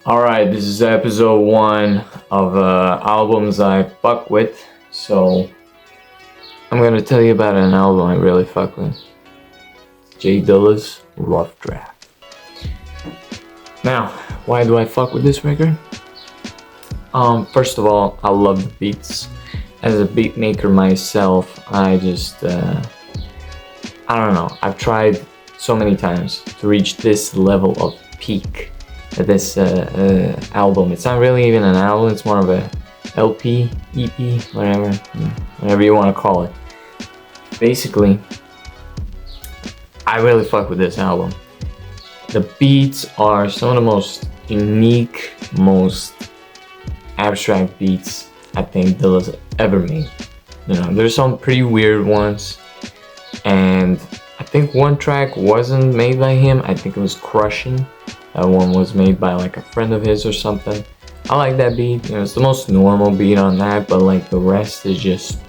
Alright, this is episode 1 of albums I fuck with. So, I'm gonna tell you about an album I really fuck with. Dilla's Ruff Draft. Now, why do I fuck with this record? First of all, I love the beats. As a beat maker myself, I just, I don't know. I've tried so many times to reach this level of peak. This album. It's not really even an album, it's more of a LP, EP, whatever you want to call it. Basically, I really fuck with this album. The beats are some of the most unique, most abstract beats I think Dilla's ever made. You know, there's some pretty weird ones, and I think one track wasn't made by him. I think it was Crushing. That one was made by like a friend of his or something. I like that beat. You know, it's the most normal beat on that, but like the rest is just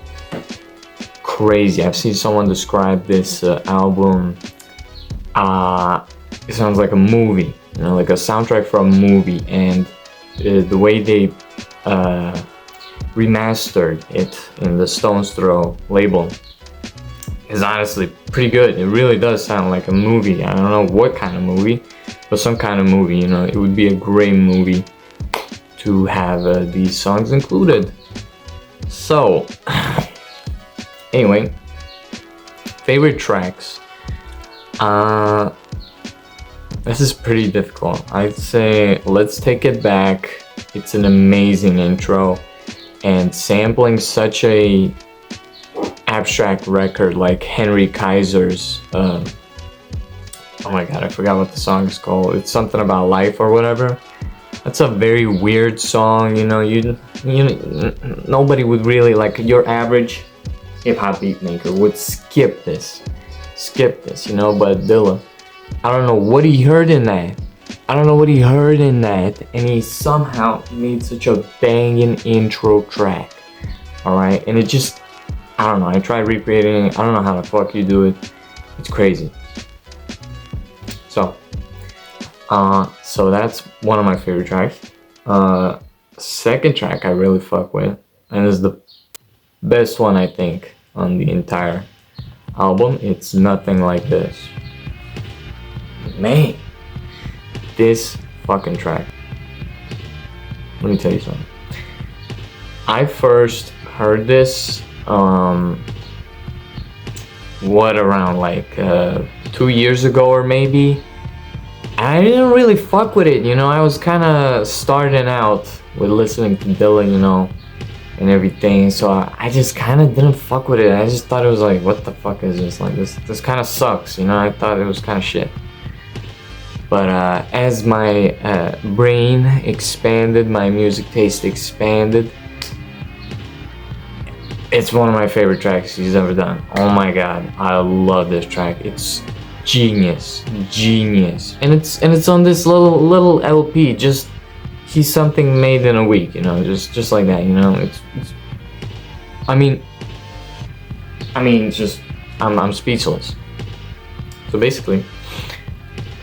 crazy. I've seen someone describe this album. It sounds like a movie, you know, like a soundtrack for a movie, and the way they remastered it in the Stones Throw label is honestly pretty good. It really does sound like a movie. I don't know what kind of movie, but some kind of movie. You know, it would be a great movie to have these songs included. So, anyway, favorite tracks. This is pretty difficult. I'd say Let's Take It Back. It's an amazing intro, and sampling such a abstract record like Henry Kaiser's oh my god, I forgot what the song is called. It's something about life or whatever. That's a very weird song, you know. You nobody would really, like, your average hip-hop beat maker would skip this, you know. But Dilla, I don't know what he heard in that. And he somehow made such a banging intro track. Alright, and it just, I don't know, I tried recreating it. I don't know how the fuck you do it. It's crazy. So that's one of my favorite tracks. Second track I really fuck with, and is the best one I think on the entire album. It's Nothing Like This. Man, this fucking track. Let me tell you something. I first heard this around like 2 years ago or maybe. I didn't really fuck with it, you know. I was kind of starting out with listening to Dilla, you know, and everything. So I just kind of didn't fuck with it. I just thought it was like, what the fuck is this? Like, this kind of sucks, you know. I thought it was kind of shit. But as my brain expanded, my music taste expanded, it's one of my favorite tracks he's ever done. Oh my god, I love this track. It's genius, and it's on this little LP. Just he's something made in a week, you know, just like that, you know. It's I mean, just I'm speechless. So basically,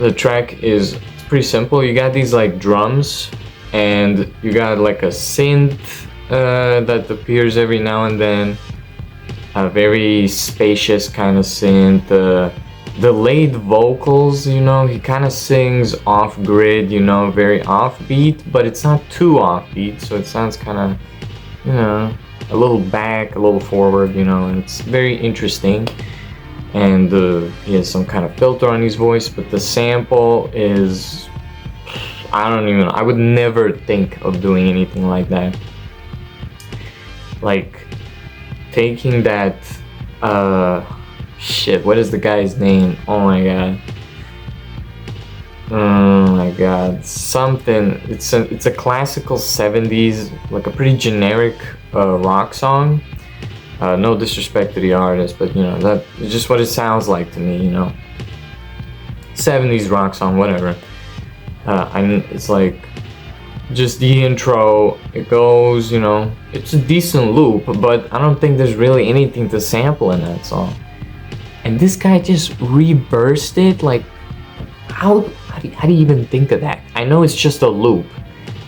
the track is pretty simple. You got these like drums, and you got like a synth that appears every now and then. A very spacious kind of synth. Delayed vocals, you know. He kind of sings off grid, you know, very offbeat, but it's not too offbeat, so it sounds kind of, you know, a little back, a little forward, you know, and it's very interesting. And he has some kind of filter on his voice, but the sample is, I would never think of doing anything like that. Like taking that shit, what is the guy's name? Oh my god, something. It's a classical 70s, like a pretty generic rock song. No disrespect to the artist, but you know, that is just what it sounds like to me, you know. 70s rock song, whatever. It's like just the intro, it goes, you know, it's a decent loop, but I don't think there's really anything to sample in that song. And this guy just reversed it. Like, how do how do you even think of that? I know it's just a loop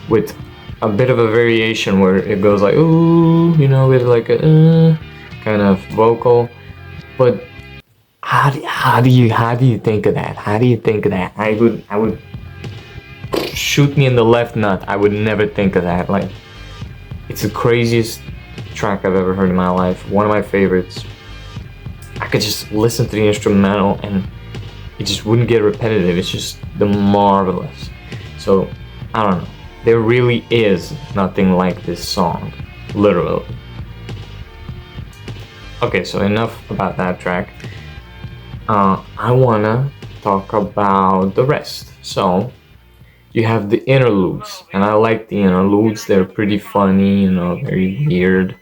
with a bit of a variation where it goes like ooh, you know, with like a kind of vocal, but how do you think of that? How do you think of that? I would shoot me in the left nut. I would never think of that. Like, it's the craziest track I've ever heard in my life. One of my favorites. I could just listen to the instrumental and it just wouldn't get repetitive. It's just the marvelous. So I don't know. There really is nothing like this song, literally. Okay, so enough about that track. I wanna talk about the rest. So you have the interludes, and I like the interludes. They're pretty funny, you know, very weird.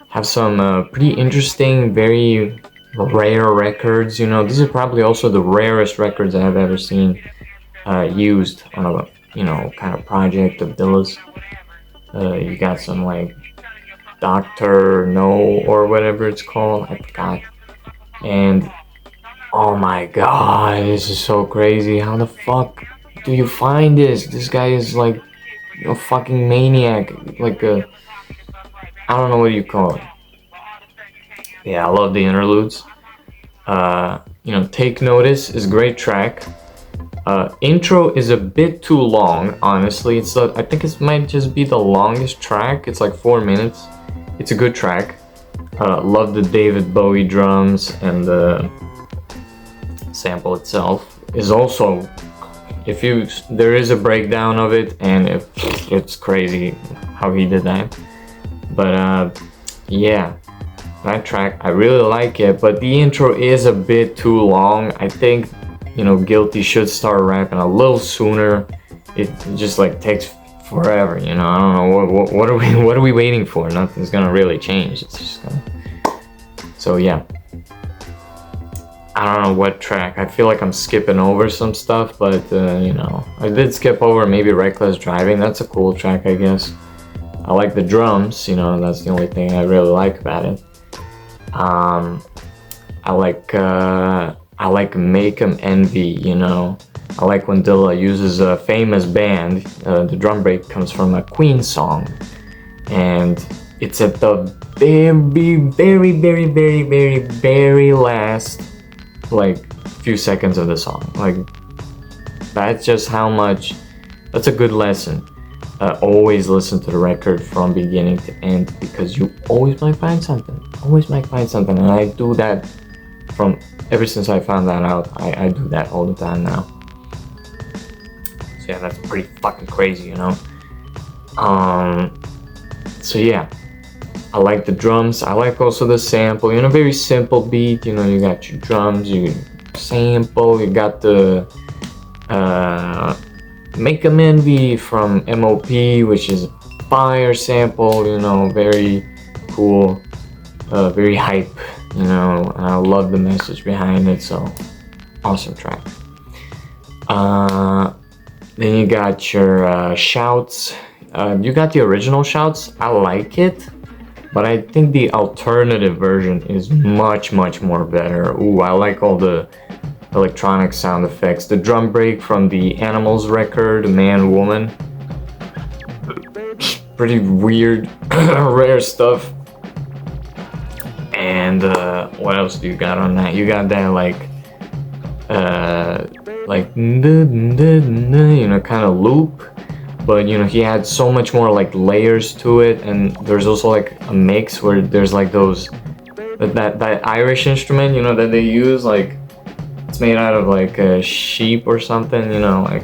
Have some pretty interesting, very rare records. You know, this is probably also the rarest records I have ever seen used on a, you know, kind of project of Dilla's. You got some like Doctor No or whatever it's called, I forgot. And oh my god, this is so crazy. How the fuck do you find this? This guy is like a fucking maniac, like a, I don't know what you call it. Yeah, I love the interludes. You know, Take Notice is a great track. Intro is a bit too long, honestly. I think it might just be the longest track. It's like 4 minutes. It's a good track. Love the David Bowie drums, and the sample itself is also, there is a breakdown of it, and it's crazy how he did that. But yeah, that track, I really like it, but the intro is a bit too long. I think, you know, Guilty should start rapping a little sooner. It just like takes forever, you know. I don't know what are we waiting for? Nothing's gonna really change. It's just gonna. So yeah, I don't know what track. I feel like I'm skipping over some stuff, but you know, I did skip over maybe Reckless Driving. That's a cool track, I guess. I like the drums, you know. That's the only thing I really like about it. I like Make 'Em Envy, you know. I like when Dilla uses a famous band. The drum break comes from a Queen song, and it's at the very last, like, few seconds of the song. Like, that's just how much. That's a good lesson. Always listen to the record from beginning to end, because you always might find something. And I do that from ever since I found that out. I do that all the time now. So yeah, that's pretty fucking crazy, you know. So yeah, I like the drums. I like also the sample. You know, very simple beat. You know, you got your drums, you sample. You got the Make 'Em Envy from MOP, which is a fire sample. You know, very cool, very hype. You know, and I love the message behind it. So awesome track. Then you got your shouts. You got the original shouts. I like it, but I think the alternative version is much more better. Ooh, I like all the electronic sound effects. The drum break from the Animals record, Man Woman. Pretty weird, rare stuff. And what else do you got on that? You got that like you know, kind of loop, but you know, he had so much more like layers to it, and there's also like a mix where there's like those that Irish instrument, you know, that they use, like it's made out of like a sheep or something, you know, like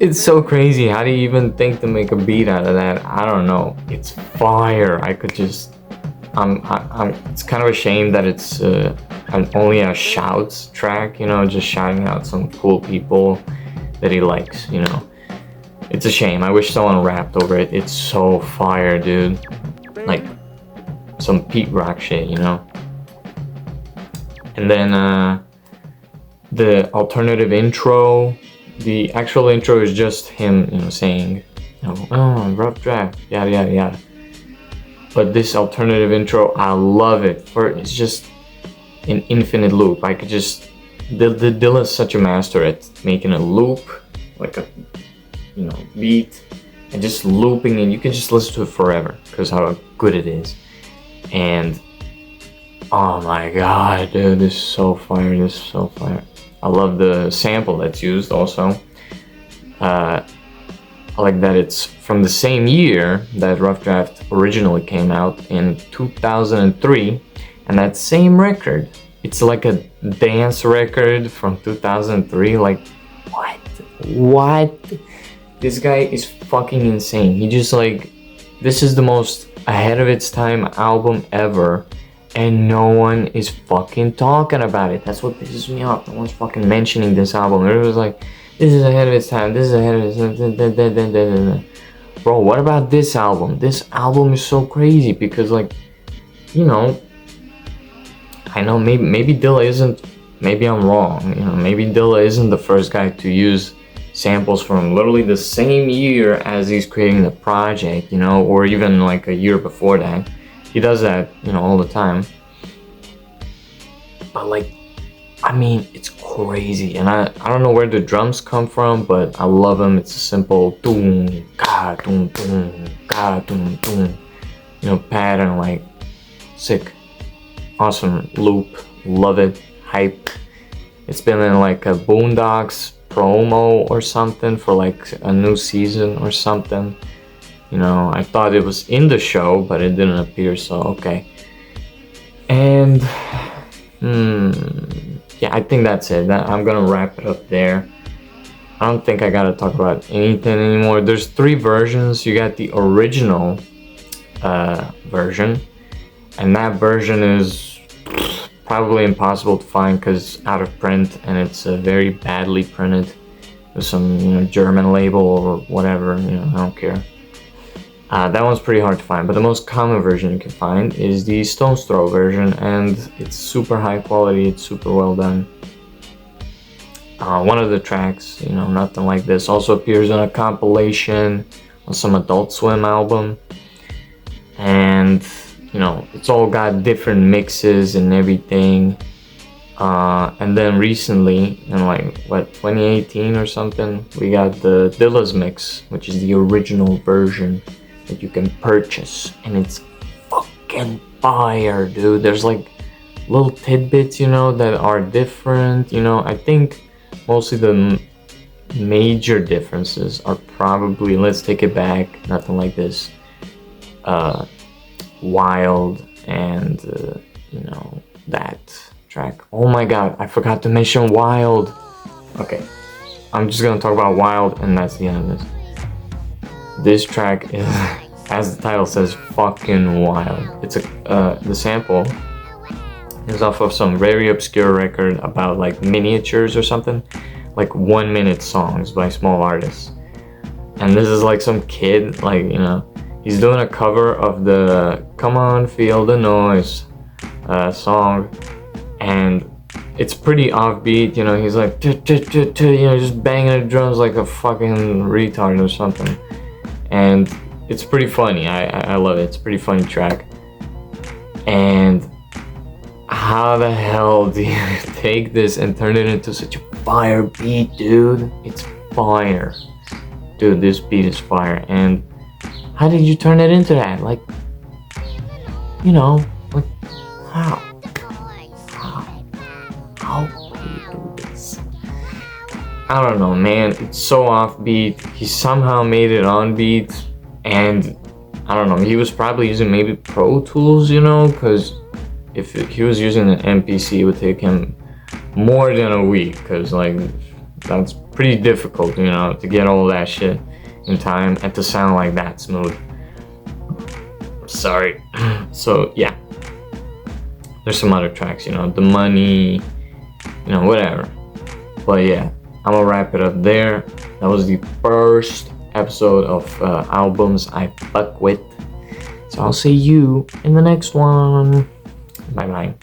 it's so crazy. How do you even think to make a beat out of that? I don't know. It's fire. I could just it's kind of a shame that it's only a shouts track, you know, just shouting out some cool people that he likes, you know. It's a shame. I wish someone rapped over it. It's so fire, dude. Like some Pete Rock shit, you know. And then the alternative intro, the actual intro is just him, you know, saying, you know, oh, rough draft, yada yada yada. But this alternative intro, I love it. It's just an infinite loop. I could just Dilla is such a master at making a loop, like a beat, and just looping, and you can just listen to it forever because how good it is. And oh my god, dude, this is so fire. This is so fire. I love the sample that's used also. I like that it's from the same year that Rough Draft originally came out in 2003, and that same record, it's like a dance record from 2003. Like, what? This guy is fucking insane. He just like, this is the most ahead of its time album ever, and no one is fucking talking about it. That's what pisses me off. No one's fucking mentioning this album. It was like, this is ahead of its time, this is ahead of its time. Bro, what about this album? This album is so crazy because, like, I know maybe Dilla isn't, maybe I'm wrong, maybe Dilla isn't the first guy to use samples from literally the same year as he's creating the project, or even like a year before that. He does that, all the time. But like, I mean, it's crazy, and I don't know where the drums come from, but I love them. It's a simple doom, ka, doom, doom, ka, doom, doom, pattern, like, sick, awesome loop, love it, hype. It's been in like a Boondocks promo or something for like a new season or something. I thought it was in the show, but it didn't appear, so okay. And yeah, I think that's it. I'm gonna wrap it up there. I don't think I gotta talk about anything anymore. There's 3 versions. You got the original version, and that version is probably impossible to find because it's out of print, and it's very badly printed with some German label or whatever. I don't care. That one's pretty hard to find, but the most common version you can find is the Stone's Throw version, and it's super high quality, it's super well done. One of the tracks, Nothing Like This, also appears in a compilation on some Adult Swim album, and it's all got different mixes and everything. And then recently, in 2018 or something, we got the Dilla's mix, which is the original version that you can purchase, and it's fucking fire, dude. There's like little tidbits, that are different. I think mostly the major differences are probably Let's Take It Back, Nothing Like This, Wild, and that track. Oh my god, I forgot to mention Wild. Okay, I'm just gonna talk about Wild, and that's the end of this. This track is, as the title says, fucking wild. It's the sample is off of some very obscure record about like miniatures or something, like 1-minute songs by small artists. And this is like some kid, like, he's doing a cover of the Come On Feel the Noise song, and it's pretty offbeat, he's like, just banging the drums like a fucking retard or something. And it's pretty funny. I love it. It's a pretty funny track. And how the hell do you take this and turn it into such a fire beat, dude? It's fire. Dude, this beat is fire. And how did you turn it into that? Like, like, how? How do you do this? I don't know, man. It's so offbeat. He somehow made it on beat, and I don't know. He was probably using maybe Pro Tools, because if he was using an MPC, it would take him more than a week, because like that's pretty difficult, to get all that shit in time and to sound like that smooth. Sorry. So yeah, there's some other tracks, The Money, whatever. But yeah, I'm gonna wrap it up there. That was the first episode of albums I fuck with. So I'll see you in the next one. Bye bye.